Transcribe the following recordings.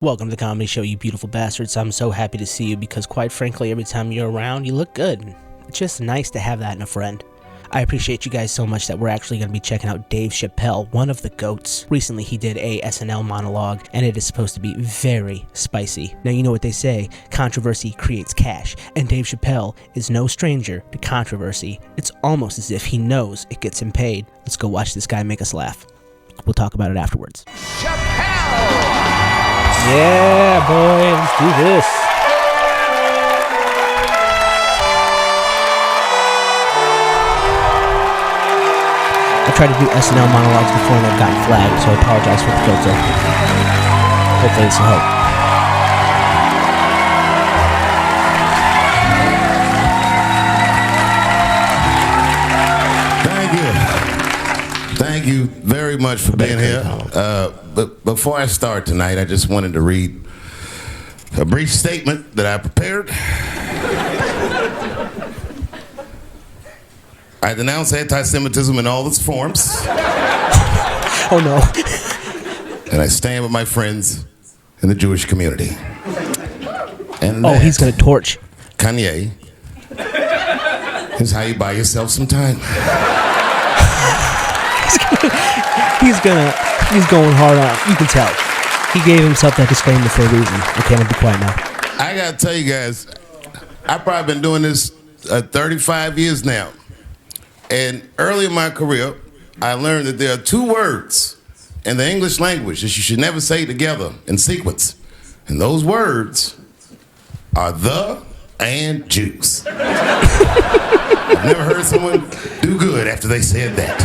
Welcome to the comedy show, you beautiful bastards. I'm so happy to see you because, quite frankly, every time you're around, you look good. It's just nice to have that in a friend. I appreciate you guys so much that we're actually going to be checking out Dave Chappelle, one of the GOATs. Recently, he did a SNL monologue, and it is supposed to be very spicy. Now, you know what they say, controversy creates cash, and Dave Chappelle is no stranger to controversy. It's almost as if he knows it gets him paid. Let's go watch this guy make us laugh. We'll talk about it afterwards. Chappelle! Yeah, boy, let's do this. I tried to do SNL monologues before and I've gotten flagged, so I apologize for the filter. Hopefully this will help. Thank you very much for being here. But before I start tonight, I just wanted to read a brief statement that I prepared. I denounce anti-Semitism in all its forms. Oh no. And I stand with my friends in the Jewish community. And he's gonna torch. Kanye is how you buy yourself some time. He's going hard on it. You can tell. He gave himself that disclaimer for a reason. Okay, I'm gonna be quiet now. I gotta tell you guys, I've probably been doing this 35 years now. And early in my career, I learned that there are two words in the English language that you should never say together in sequence. And those words are the and Jews. I've never heard someone do good after they said that.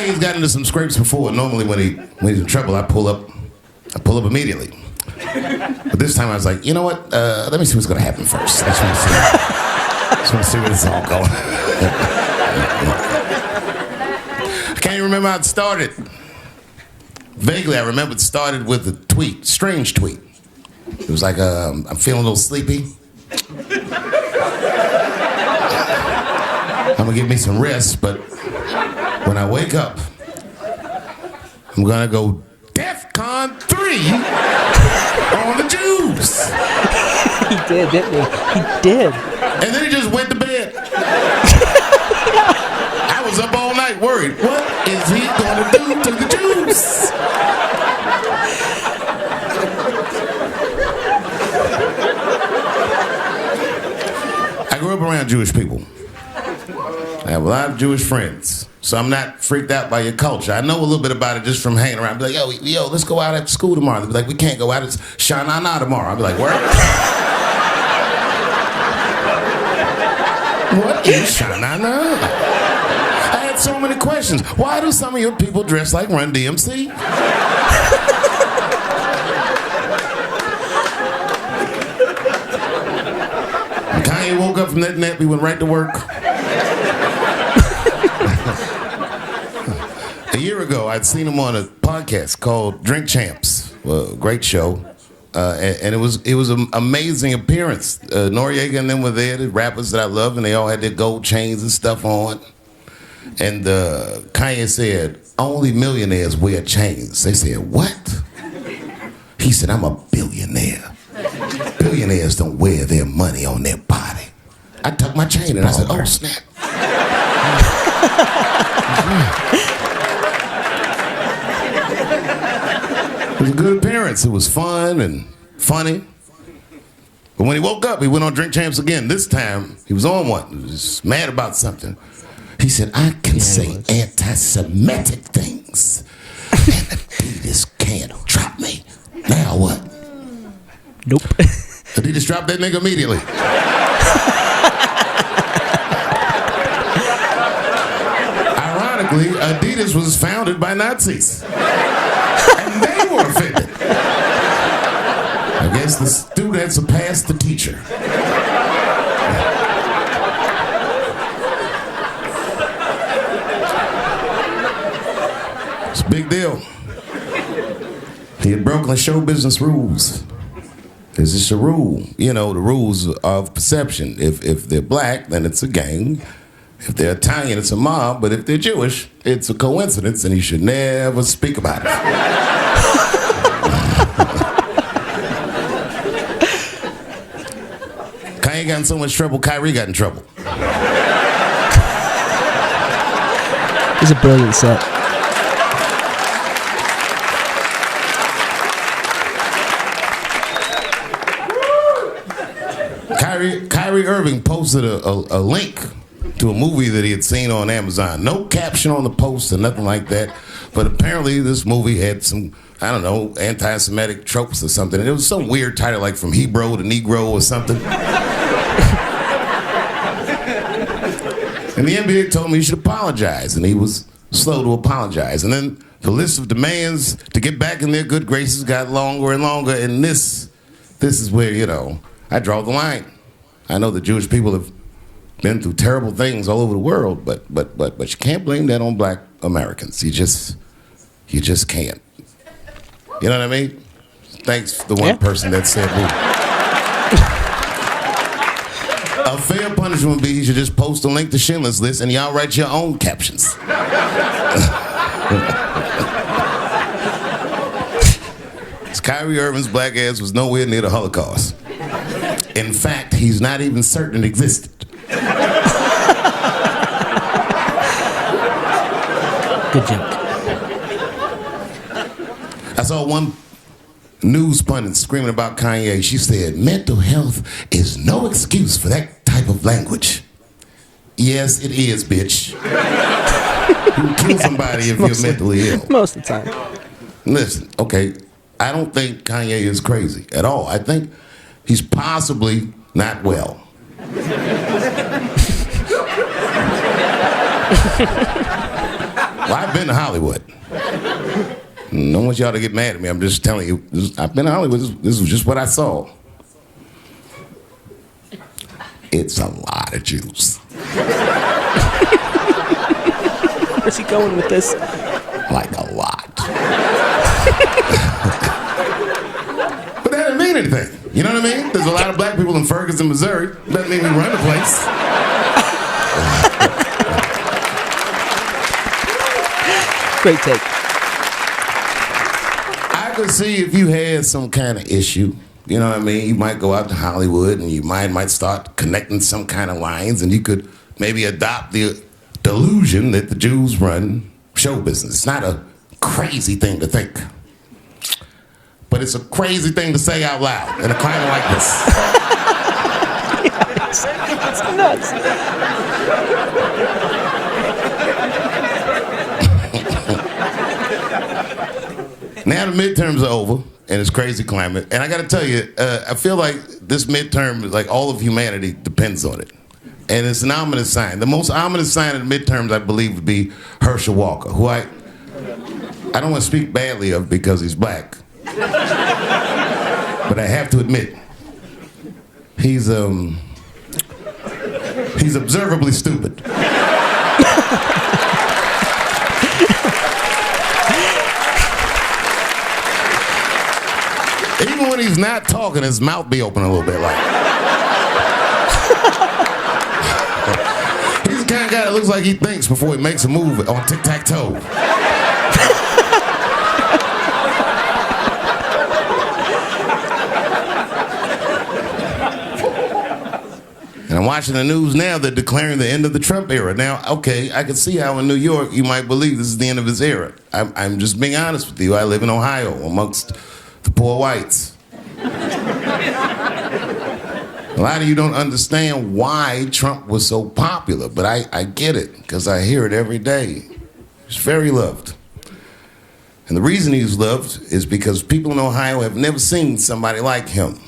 He's gotten into some scrapes before. Normally when he's in trouble, I pull up immediately. But this time I was like, you know what? Let me see what's gonna happen first. I just want to see where this is all going. I can't even remember how it started. Vaguely, I remember it started with a tweet, strange tweet. It was like, I'm feeling a little sleepy. I'm gonna give me some rest, but when I wake up, I'm gonna go DEFCON 3 on the Jews. He did, didn't he? He did. And then he just went to bed. I was up all night worried. What is he gonna do to the Jews? I grew up around Jewish people. I have a lot of Jewish friends, so I'm not freaked out by your culture. I know a little bit about it just from hanging around. I'd be like, yo, let's go out after school tomorrow. They'd be like, we can't go out, it's Shana tomorrow. I'd be like, where? What is Shana? I had so many questions. Why do some of your people dress like Run DMC? When Kanye woke up from that nap, he went right to work. A year ago, I'd seen him on a podcast called Drink Champs, a great show, and it was an amazing appearance. Noriega and them were there, the rappers that I love, and they all had their gold chains and stuff on. And Kanye said, only millionaires wear chains. They said, what? He said, I'm a billionaire. Billionaires don't wear their money on their body. I tucked my chain and I said, oh, snap. It was a good appearance. It was fun and funny. But when he woke up, he went on Drink Champs again. This time, he was on one. He was mad about something. He said, I can say anti-Semitic things. And Adidas can't drop me. Now what? Nope. Adidas dropped that nigga immediately. Ironically, Adidas was founded by Nazis. And they were offended. I guess the student surpassed the teacher. It's a big deal. He had broken the show business rules. There's just a rule, you know, the rules of perception. If they're black, then it's a gang. If they're Italian, it's a mob, but if they're Jewish, it's a coincidence, and you should never speak about it. Kanye got in so much trouble, Kyrie got in trouble. It's a brilliant set. Kyrie Irving posted a link to a movie that he had seen on Amazon. No caption on the post or nothing like that. But apparently this movie had some, I don't know, anti-Semitic tropes or something. And it was some weird title like From Hebrew to Negro or something. And the NBA told me he should apologize, and he was slow to apologize. And then the list of demands to get back in their good graces got longer and longer, and this is where, you know, I draw the line. I know the Jewish people have been through terrible things all over the world, but you can't blame that on black Americans. You just can't. You know what I mean? Thanks to the one person that said me. A fair punishment would be you should just post a link to Schindler's List and y'all write your own captions. Kyrie Irving's black ass was nowhere near the Holocaust. In fact, he's not even certain it existed. Good joke. I saw one news pundit screaming about Kanye. She said, mental health is no excuse for that type of language. Yes, it is, bitch. You can kill somebody if you're mentally ill. Most of the time. Listen, okay, I don't think Kanye is crazy at all. I think he's possibly not well. Well, I've been to Hollywood. I don't want y'all to get mad at me. I'm just telling you. I've been to Hollywood. This was just what I saw. It's a lot of Jews. Where's he going with this? Like a lot. But that didn't mean anything. You know what I mean? There's a lot of black people in Ferguson, Missouri. Doesn't mean we run the place. Great take. I could see if you had some kind of issue, you know what I mean? You might go out to Hollywood and you might start connecting some kind of lines, and you could maybe adopt the delusion that the Jews run show business. It's not a crazy thing to think, but it's a crazy thing to say out loud in a climate like this. Yes, it's nuts. Now the midterms are over, and it's crazy climate. And I got to tell you, I feel like this midterm, like all of humanity, depends on it. And it's an ominous sign. The most ominous sign of the midterms, I believe, would be Herschel Walker, who I don't want to speak badly of because he's black. But I have to admit, he's observably stupid. Even when he's not talking, his mouth be open a little bit like. He's the kind of guy that looks like he thinks before he makes a move on tic-tac-toe. And I'm watching the news now, they're declaring the end of the Trump era. Now, okay, I can see how in New York you might believe this is the end of his era. I'm just being honest with you. I live in Ohio amongst the poor whites. A lot of you don't understand why Trump was so popular, but I get it, because I hear it every day. He's very loved. And the reason he's loved is because people in Ohio have never seen somebody like him.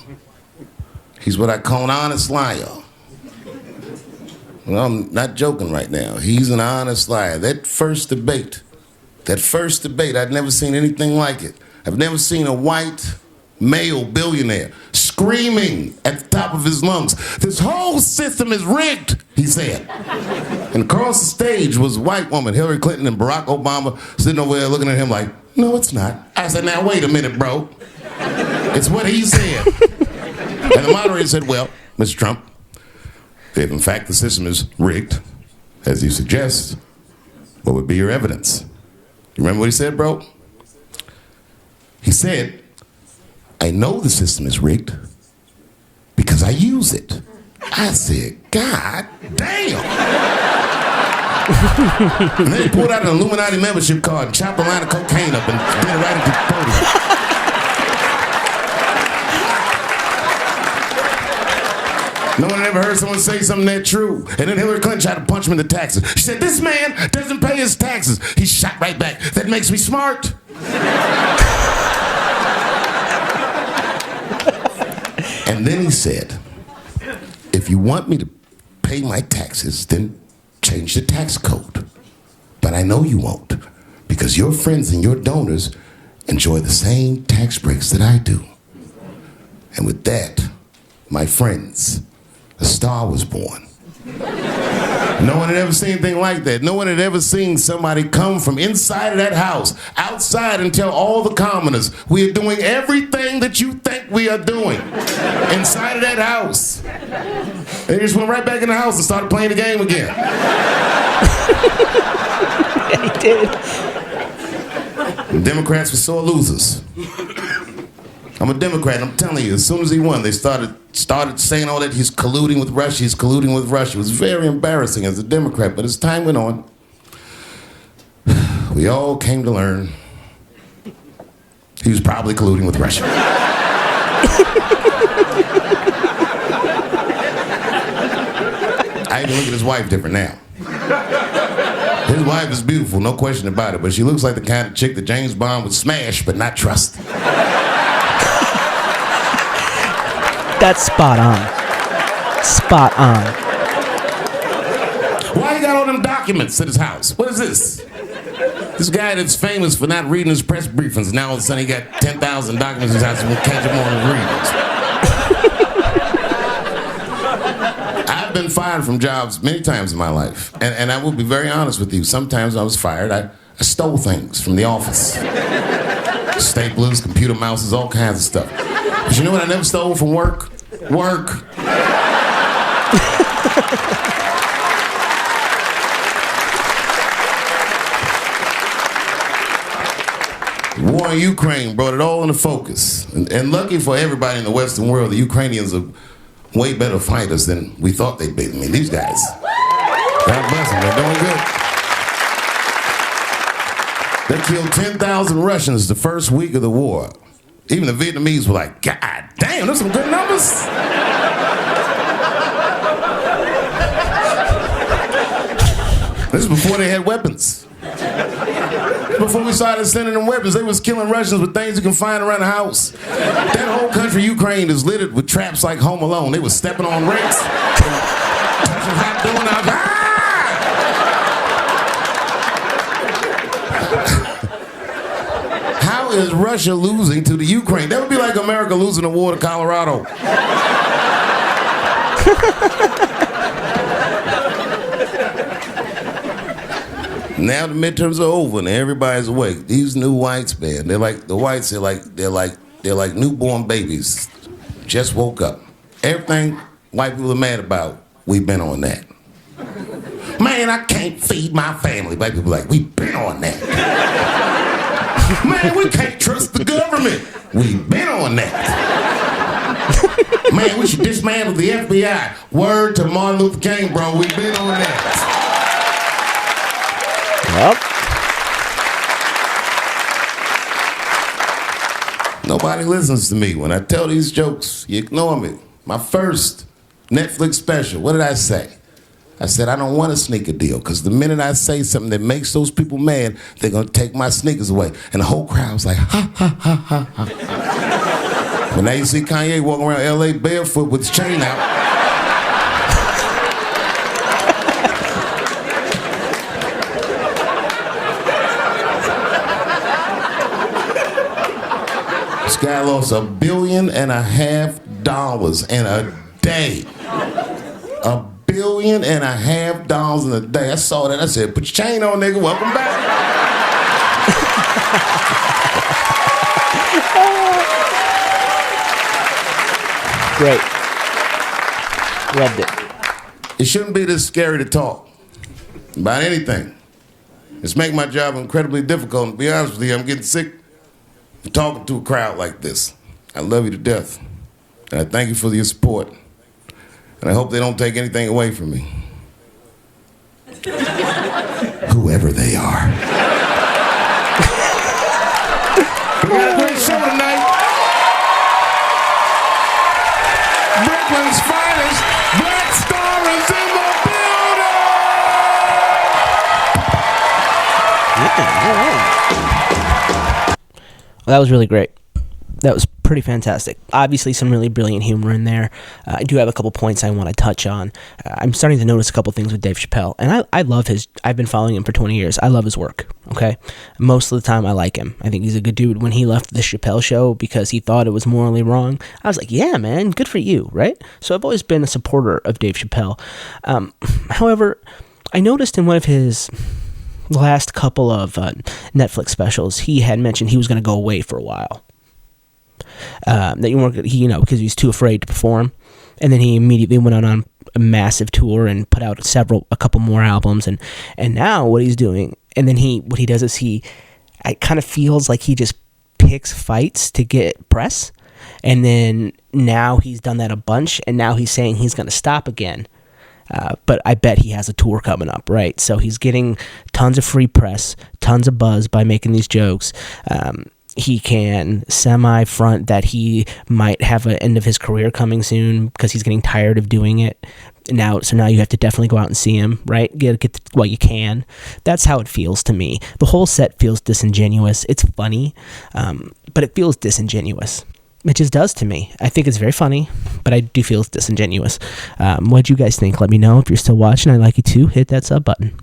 He's what I call an honest liar. Well, I'm not joking right now. He's an honest liar. That first debate, I'd never seen anything like it. I've never seen a white male billionaire screaming at the top of his lungs, "This whole system is rigged," he said. And across the stage was a white woman, Hillary Clinton and Barack Obama, sitting over there looking at him like, "No, it's not." I said, "Now, wait a minute, bro. It's what he said." And the moderator said, "Well, Mr. Trump, if in fact the system is rigged, As you suggest, what would be your evidence? You remember what he said, bro? He said, I know the system is rigged because I use it. I said, God damn. And then he pulled out an Illuminati membership card and chopped a line of cocaine up and did it right at the podium. No one had ever heard someone say something that true. And then Hillary Clinton tried to punch him in the taxes. She said, this man doesn't pay his taxes. He shot right back. That makes me smart. And then he said, if you want me to pay my taxes, then change the tax code. But I know you won't, because your friends and your donors enjoy the same tax breaks that I do. And with that, my friends, a star was born. No one had ever seen anything like that. No one had ever seen somebody come from inside of that house, outside, and tell all the commoners, we are doing everything that you think we are doing inside of that house. They just went right back in the house and started playing the game again. Yeah, he did. The Democrats were sore losers. I'm a Democrat, and I'm telling you, as soon as he won, they started saying all that he's colluding with Russia, he's colluding with Russia. It was very embarrassing as a Democrat, but as time went on, we all came to learn he was probably colluding with Russia. I even look at his wife different now. His wife is beautiful, no question about it, but she looks like the kind of chick that James Bond would smash but not trust. That's spot on. Spot on. Why he got all them documents at his house? What is this? This guy that's famous for not reading his press briefings, now all of a sudden he got 10,000 documents in his house and we'll catch him on his readings. I've been fired from jobs many times in my life. And I will be very honest with you. Sometimes when I was fired, I stole things from the office. Staplers, computer mouses, all kinds of stuff. But you know what I never stole from work? Work. War in Ukraine brought it all into focus. And lucky for everybody in the Western world, the Ukrainians are way better fighters than we thought they'd be. I mean, these guys, God bless them, they're doing good. They killed 10,000 Russians the first week of the war. Even the Vietnamese were like, God damn, those some good numbers. This is before they had weapons. Before we started sending them weapons, they was killing Russians with things you can find around the house. That whole country, Ukraine, is littered with traps like Home Alone. They was stepping on rakes, touching hot donuts. How is Russia losing to the Ukraine? That would be like America losing the war to Colorado. Now the midterms are over and everybody's awake. These new whites, man, they're like the whites. They're like newborn babies. Just woke up. Everything white people are mad about, we've been on that. Man, I can't feed my family. White people are like, we've been on that. Man, we can't trust the government. We've been on that. Man, we should dismantle the FBI. Word to Martin Luther King, bro. We've been on that. Yep. Nobody listens to me. When I tell these jokes, you ignore me. My first Netflix special, what did I say? I said, I don't want a sneaker deal, because the minute I say something that makes those people mad, they're going to take my sneakers away. And the whole crowd was like, ha, ha, ha, ha, ha. But now you see Kanye walking around L.A. barefoot with his chain out. This guy lost $1.5 billion in a day. $1.5 billion in a day. I saw that. I said, put your chain on, nigga. Welcome back. Great. Loved it. It shouldn't be this scary to talk. about anything. It's making my job incredibly difficult. And to be honest with you, I'm getting sick of talking to a crowd like this. I love you to death. And I thank you for your support. And I hope they don't take anything away from me. Whoever they are. We got a great show tonight. Brooklyn's finest Black Star is in the building! Yeah, all right. Well, that was really great. That was pretty fantastic. Obviously, some really brilliant humor in there. I do have a couple points I want to touch on. I'm starting to notice a couple things with Dave Chappelle, and I love his. I've been following him for 20 years. I love his work. Okay, most of the time I like him. I think he's a good dude. When he left the Chappelle show because he thought it was morally wrong, I was like, yeah, man, good for you, right? So I've always been a supporter of Dave Chappelle. However, I noticed in one of his last couple of Netflix specials, he had mentioned he was going to go away for a while. That you weren't, because he was too afraid to perform, and then he immediately went on a massive tour and put out a couple more albums, and now what he's doing, and then what he does is it kind of feels like he just picks fights to get press, and then now he's done that a bunch, and now he's saying he's going to stop again. But I bet he has a tour coming up, right? So he's getting tons of free press, tons of buzz by making these jokes. He can semi-front that he might have an end of his career coming soon because he's getting tired of doing it. So now you have to definitely go out and see him, right? Get what you can. That's how it feels to me. The whole set feels disingenuous. It's funny, but it feels disingenuous. It just does to me. I think it's very funny, but I do feel it's disingenuous. What do you guys think? Let me know. If you're still watching, I'd like you to hit that sub button.